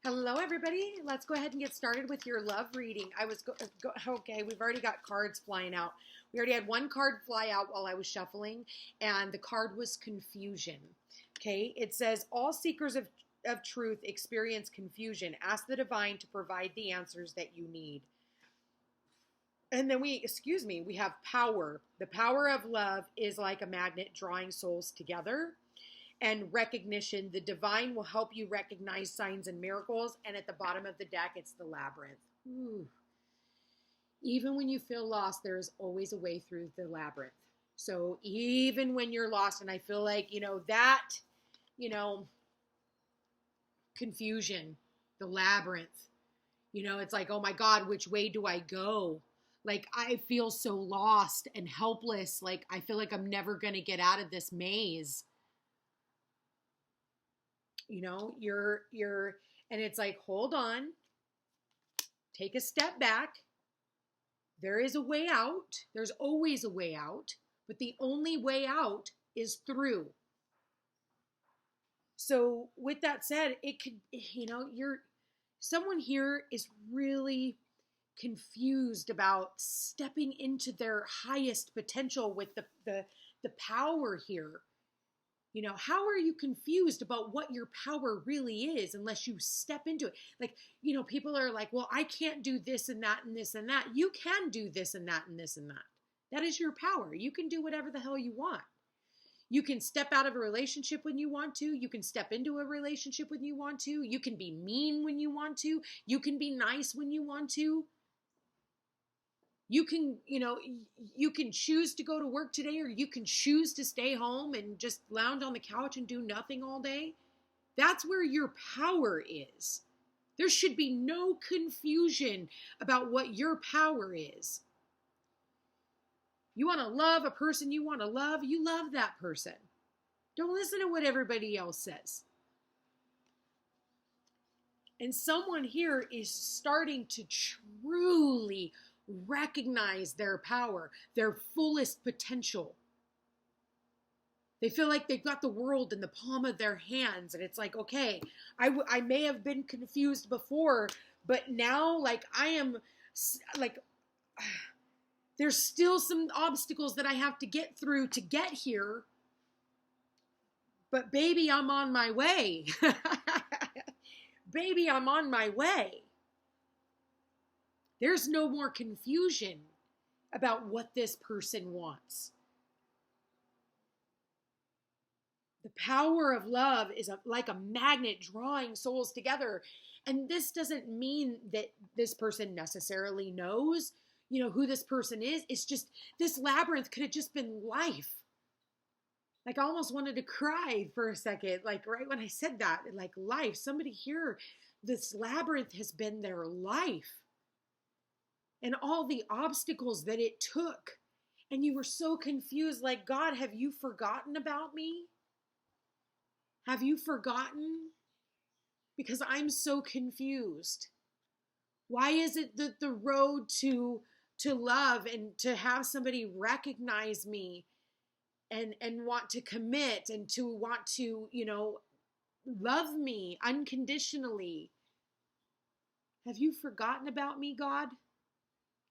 Hello, everybody. Let's go ahead and get started with your love reading. Okay, we've already got cards flying out. We already had one card fly out while I was shuffling, and the card was confusion. Okay, it says, all seekers of truth experience confusion. Ask the divine to provide the answers that you need. And then we have power. The power of love is like a magnet drawing souls together. And recognition, the divine will help you recognize signs and miracles. And at the bottom of the deck, it's the labyrinth. Ooh. Even when you feel lost, there is always a way through the labyrinth. So even when you're lost, and I feel like, confusion, the labyrinth, it's like, oh my God, which way do I go? Like, I feel so lost and helpless. Like, I feel like I'm never going to get out of this maze. And it's like, hold on, take a step back. There is a way out. There's always a way out, but the only way out is through. So with that said, it could, someone here is really confused about stepping into their highest potential with the power here. How are you confused about what your power really is unless you step into it? Like, people are like, well, I can't do this and that and this and that. You can do this and that and this and that. That is your power. You can do whatever the hell you want. You can step out of a relationship when you want to. You can step into a relationship when you want to. You can be mean when you want to. You can be nice when you want to. You can, you can choose to go to work today, or you can choose to stay home and just lounge on the couch and do nothing all day. That's where your power is. There should be no confusion about what your power is. You want to love a person you want to love, you love that person. Don't listen to what everybody else says. And someone here is starting to truly recognize their power, their fullest potential. They feel like they've got the world in the palm of their hands, and it's like, okay, I may have been confused before, but now, like, I am, like, there's still some obstacles that I have to get through to get here, but baby, I'm on my way. Baby, I'm on my way. There's no more confusion about what this person wants. The power of love is like a magnet drawing souls together. And this doesn't mean that this person necessarily knows, who this person is. It's just, this labyrinth could have just been life. Like, I almost wanted to cry for a second, like right when I said that, like life. Somebody here, this labyrinth has been their life. And all the obstacles that it took. And you were so confused, like, God, have you forgotten about me? Have you forgotten? Because I'm so confused. Why is it that the road to love and to have somebody recognize me and want to commit and to want to, love me unconditionally? Have you forgotten about me, God?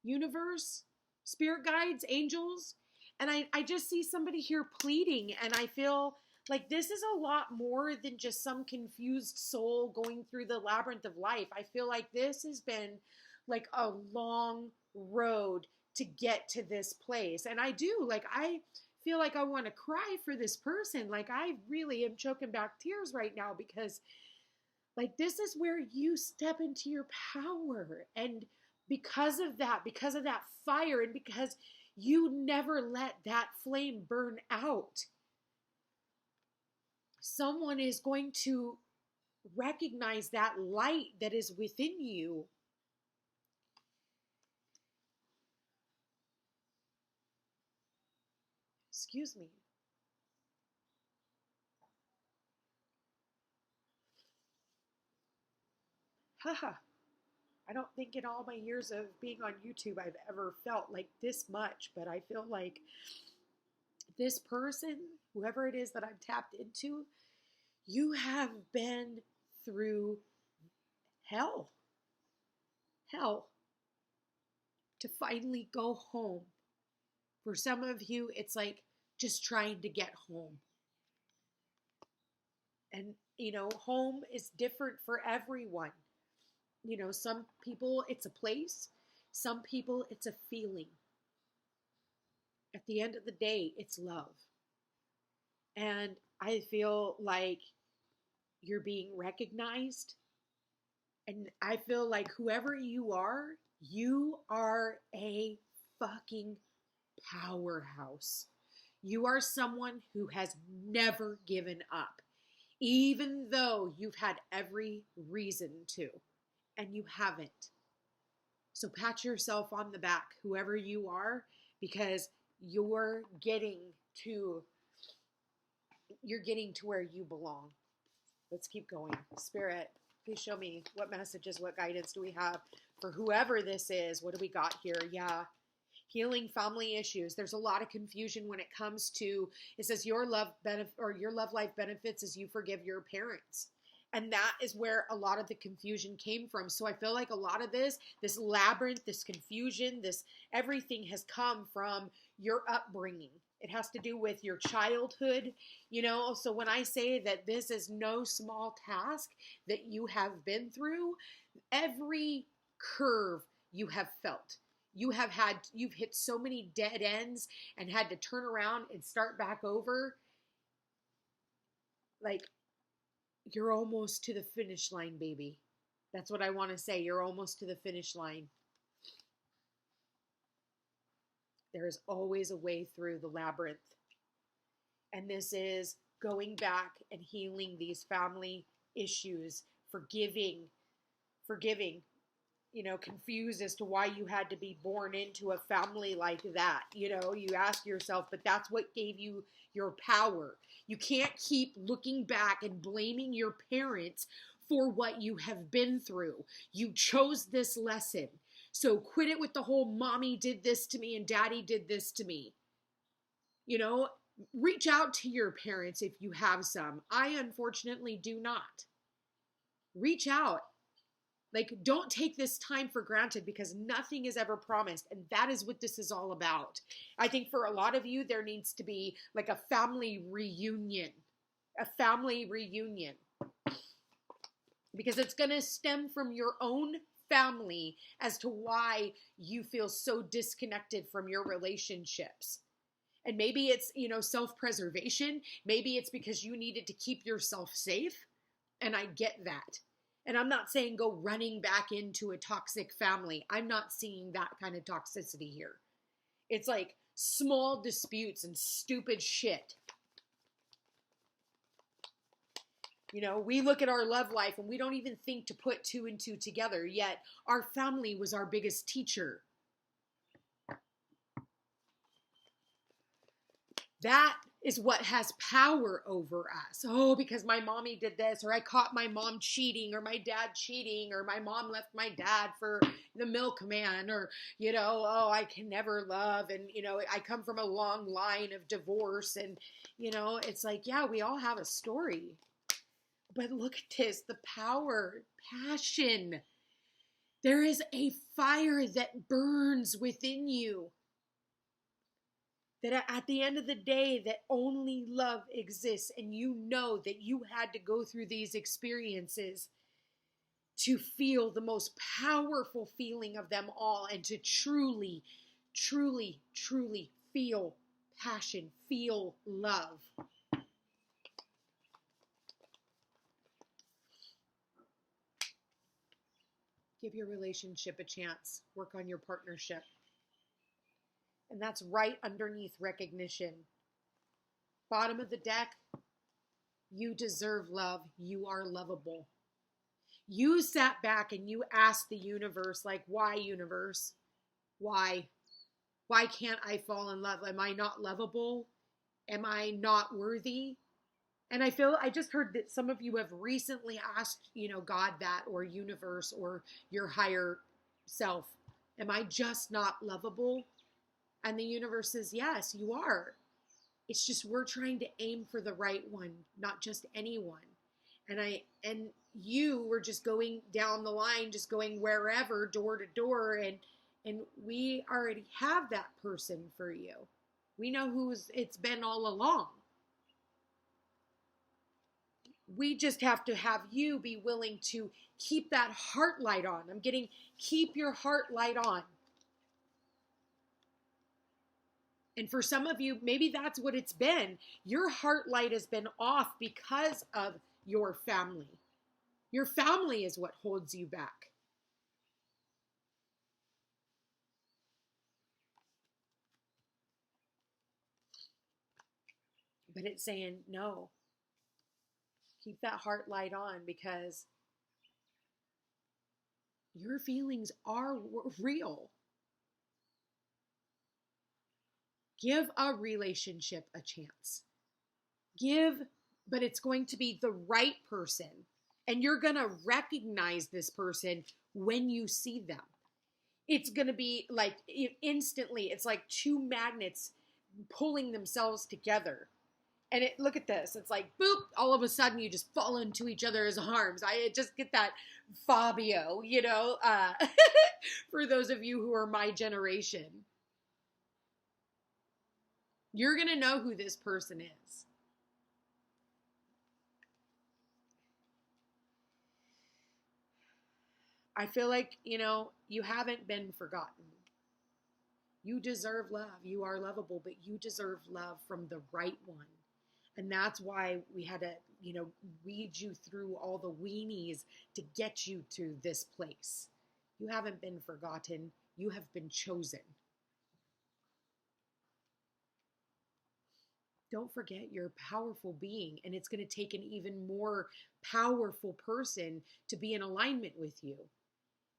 Universe, spirit guides, angels. And I just see somebody here pleading, and I feel like this is a lot more than just some confused soul going through the labyrinth of life. I feel like this has been like a long road to get to this place. And I feel like I want to cry for this person. Like, I really am choking back tears right now, because like, this is where you step into your power. And because of that fire, and because you never let that flame burn out, someone is going to recognize that light that is within you. Excuse me. Haha. I don't think in all my years of being on YouTube I've ever felt like this much, but I feel like this person, whoever it is that I'm tapped into, you have been through hell, hell, to finally go home. For some of you, it's like just trying to get home. And, home is different for everyone. Some people it's a place, some people it's a feeling. At the end of the day, it's love. And I feel like you're being recognized. And I feel like whoever you are a fucking powerhouse. You are someone who has never given up, even though you've had every reason to, and you haven't. So pat yourself on the back, whoever you are, because you're getting to where you belong. Let's keep going. Spirit, please show me what messages, what guidance do we have for whoever this is. What do we got here? Yeah. Healing family issues. There's a lot of confusion when it comes to, it says your love life benefits as you forgive your parents. And that is where a lot of the confusion came from. So I feel like a lot of this labyrinth, this confusion, this everything has come from your upbringing. It has to do with your childhood, So when I say that this is no small task that you have been through, every curve you have felt. You've hit so many dead ends and had to turn around and start back over. Like, you're almost to the finish line, baby. That's what I want to say. You're almost to the finish line. There is always a way through the labyrinth. And this is going back and healing these family issues, forgiving, confused as to why you had to be born into a family like that. You ask yourself, but that's what gave you your power. You can't keep looking back and blaming your parents for what you have been through. You chose this lesson. So quit it with the whole mommy did this to me and daddy did this to me. Reach out to your parents if you have some. I unfortunately do not. Reach out. Don't take this time for granted because nothing is ever promised. And that is what this is all about. I think for a lot of you, there needs to be a family reunion. Because it's going to stem from your own family as to why you feel so disconnected from your relationships. And maybe it's, self-preservation. Maybe it's because you needed to keep yourself safe. And I get that. And I'm not saying go running back into a toxic family. I'm not seeing that kind of toxicity here. It's like small disputes and stupid shit. We look at our love life and we don't even think to put two and two together, yet our family was our biggest teacher. That is what has power over us. Oh, because my mommy did this, or I caught my mom cheating, or my dad cheating, or my mom left my dad for the milkman, or, I can never love. And, I come from a long line of divorce. And, it's like, yeah, we all have a story. But look at this, the power, passion. There is a fire that burns within you. That at the end of the day, that only love exists. And you know that you had to go through these experiences to feel the most powerful feeling of them all. And to truly, truly, truly feel passion, feel love. Give your relationship a chance. Work on your partnership. And that's right underneath recognition. Bottom of the deck, you deserve love. You are lovable. You sat back and you asked the universe, why, universe? Why? Why can't I fall in love? Am I not lovable? Am I not worthy? And I just heard that some of you have recently asked, God that, or universe, or your higher self. Am I just not lovable? And the universe says, yes, you are. It's just we're trying to aim for the right one, not just anyone. And you were just going down the line, just going wherever, door to door, and we already have that person for you. We know who's it's been all along. We just have to have you be willing to keep that heart light on. I'm getting, keep your heart light on. And for some of you, maybe that's what it's been. Your heart light has been off because of your family. Your family is what holds you back. But it's saying, no, keep that heart light on, because your feelings are real. Give a relationship a chance. But it's going to be the right person. And you're going to recognize this person when you see them. It's going to be like instantly, it's like two magnets pulling themselves together. And look at this. It's like, boop, all of a sudden you just fall into each other's arms. I just get that Fabio, for those of you who are my generation. You're going to know who this person is. I feel like, you haven't been forgotten. You deserve love. You are lovable, but you deserve love from the right one. And that's why we had to, weed you through all the weenies to get you to this place. You haven't been forgotten. You have been chosen. Don't forget you're a powerful being, and it's going to take an even more powerful person to be in alignment with you.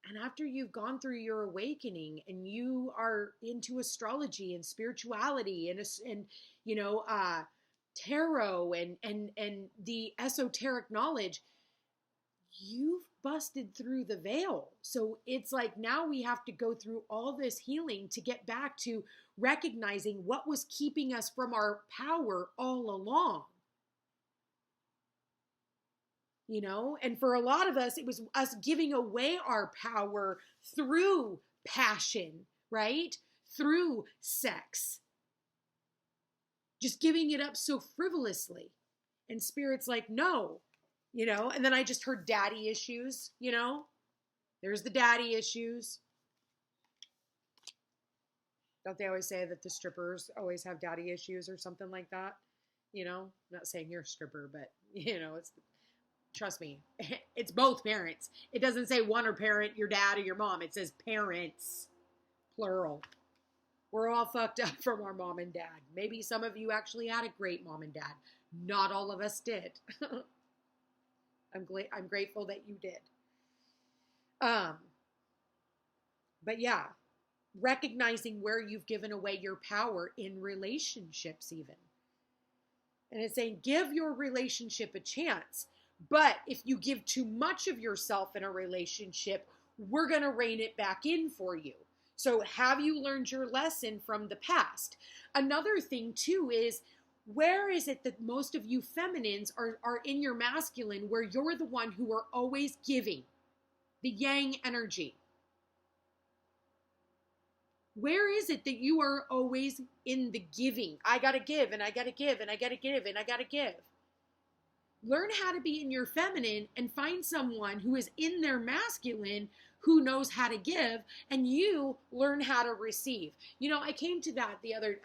And after you've gone through your awakening and you are into astrology and spirituality and tarot and the esoteric knowledge, you've busted through the veil. So it's like now we have to go through all this healing to get back to recognizing what was keeping us from our power all along. And for a lot of us, it was us giving away our power through passion, right? Through sex. Just giving it up so frivolously. And Spirit's like, no, and then I just heard daddy issues, there's the daddy issues. Don't they always say that the strippers always have daddy issues or something like that? I'm not saying you're a stripper, but it's, trust me, it's both parents. It doesn't say one or parent, your dad or your mom. It says parents, plural. We're all fucked up from our mom and dad. Maybe some of you actually had a great mom and dad. Not all of us did. I'm grateful that you did. But yeah, recognizing where you've given away your power in relationships even. And it's saying, give your relationship a chance. But if you give too much of yourself in a relationship, we're going to rein it back in for you. So have you learned your lesson from the past? Another thing too is, where is it that most of you feminines are in your masculine, where you're the one who are always giving, the yang energy? Where is it that you are always in the giving? I got to give, and I got to give, and I got to give, and I got to give. Learn how to be in your feminine and find someone who is in their masculine who knows how to give, and you learn how to receive. I came to that the other,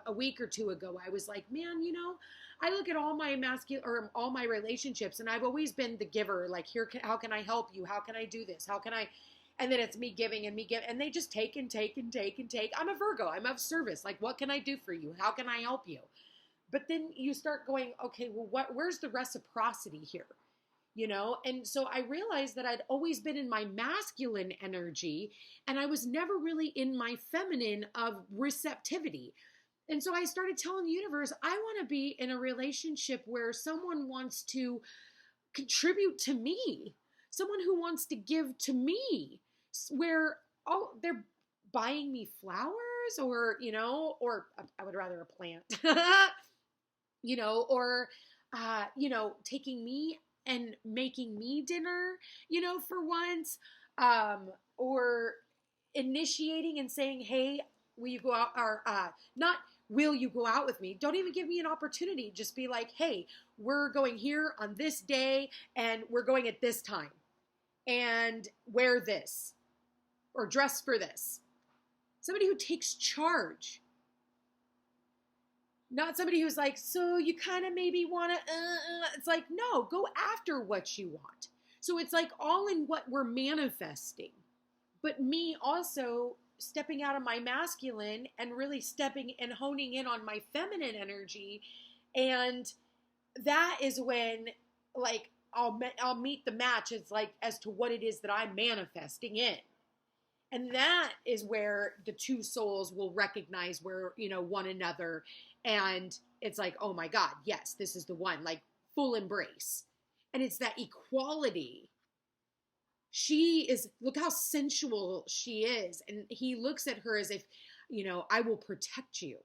a week or two ago. I was like, man, I look at all my masculine or all my relationships, and I've always been the giver. Like, how can I help you? How can I do this? How can I? And then it's me giving and me give, and they just take and take and take and take. I'm a Virgo. I'm of service. Like, what can I do for you? How can I help you? But then you start going, okay, well, where's the reciprocity here? And so I realized that I'd always been in my masculine energy, and I was never really in my feminine of receptivity. And so I started telling the universe, I want to be in a relationship where someone wants to contribute to me, someone who wants to give to me, where they're buying me flowers or I would rather a plant, or taking me and making me dinner, for once, or initiating and saying, hey, will you go out, or not will you go out with me? Don't even give me an opportunity. Just be like, hey, we're going here on this day and we're going at this time, and wear this or dress for this. Somebody who takes charge. Not somebody who's like, so you kind of maybe want to, it's like, no, go after what you want. So it's like all in what we're manifesting. But me also stepping out of my masculine and really stepping and honing in on my feminine energy. And that is when, like, I'll meet the match as to what it is that I'm manifesting in. And that is where the two souls will recognize one another. And it's like, oh my God, yes, this is the one, like full embrace. And it's that equality. Look how sensual she is. And he looks at her as if, I will protect you.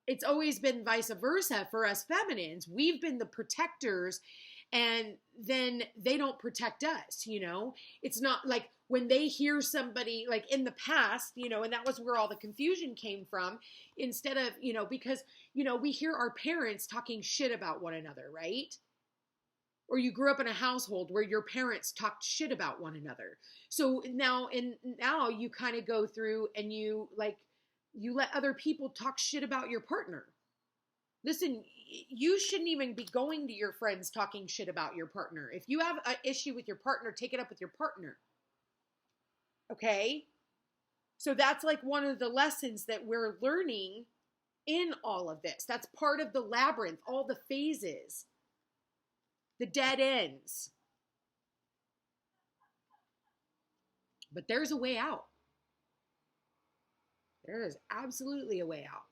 It's always been vice versa for us feminines. We've been the protectors, and then they don't protect us, It's not like when they hear somebody, like in the past, and that was where all the confusion came from, instead of, because, we hear our parents talking shit about one another, right? Or you grew up in a household where your parents talked shit about one another. So now you kind of go through and you let other people talk shit about your partner. Listen, you shouldn't even be going to your friends talking shit about your partner. If you have an issue with your partner, take it up with your partner. Okay? So that's like one of the lessons that we're learning in all of this. That's part of the labyrinth, all the phases, the dead ends. But there's a way out. There is absolutely a way out.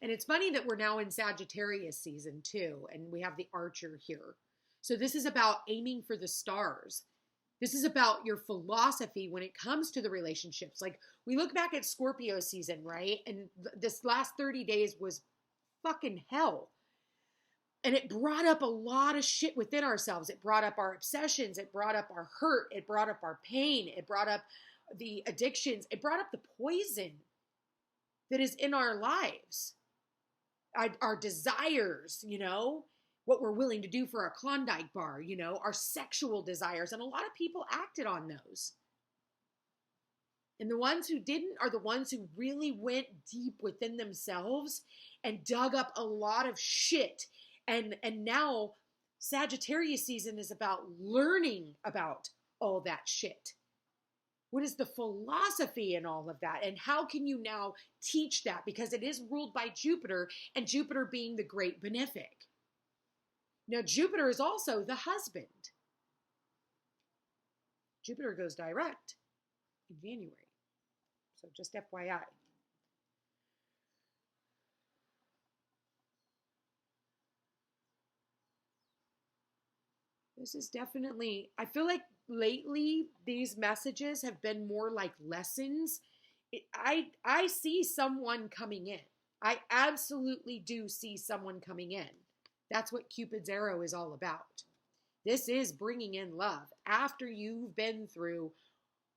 And it's funny that we're now in Sagittarius season too, and we have the Archer here. So this is about aiming for the stars. This is about your philosophy when it comes to the relationships. Like, we look back at Scorpio season, right? And this last 30 days was fucking hell. And it brought up a lot of shit within ourselves. It brought up our obsessions. It brought up our hurt. It brought up our pain. It brought up the addictions. It brought up the poison that is in our lives. Our desires, what we're willing to do for a Klondike bar, our sexual desires. And a lot of people acted on those. And the ones who didn't are the ones who really went deep within themselves and dug up a lot of shit. And now Sagittarius season is about learning about all that shit. What is the philosophy in all of that? And how can you now teach that? Because it is ruled by Jupiter, and Jupiter being the great benefic. Now, Jupiter is also the husband. Jupiter goes direct in January. So just FYI. This is definitely, I feel like lately these messages have been more like lessons. I see someone coming in. I absolutely do see someone coming in. That's what Cupid's arrow is all about. This is bringing in love after you've been through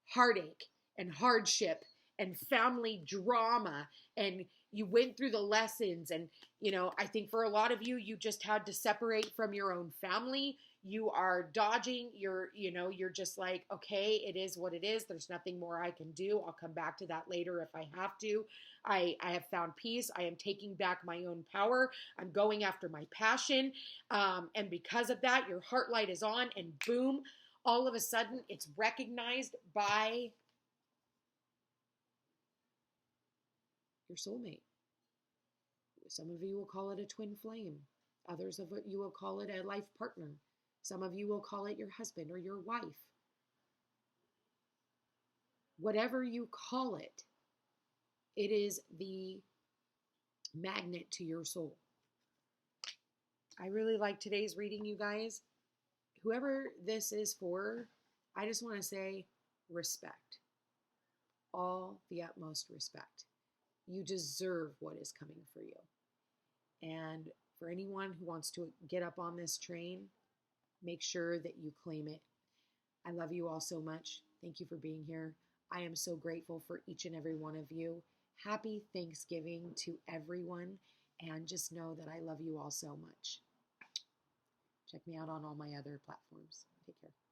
heartache and hardship and family drama, and you went through the lessons. And, I think for a lot of you, you just had to separate from your own family. You are dodging, you're just like, okay, it is what it is. There's nothing more I can do. I'll come back to that later if I have to. I have found peace. I am taking back my own power. I'm going after my passion. And because of that, your heart light is on, and boom, all of a sudden it's recognized by your soulmate. Some of you will call it a twin flame. Others of you will call it a life partner. Some of you will call it your husband or your wife. Whatever you call it, it is the magnet to your soul. I really like today's reading, you guys. Whoever this is for, I just want to say respect. All the utmost respect. You deserve what is coming for you. And for anyone who wants to get up on this train, Make sure that you claim it. I love you all so much. Thank you for being here. I am so grateful for each and every one of you. Happy Thanksgiving to everyone. And just know that I love you all so much. Check me out on all my other platforms. Take care.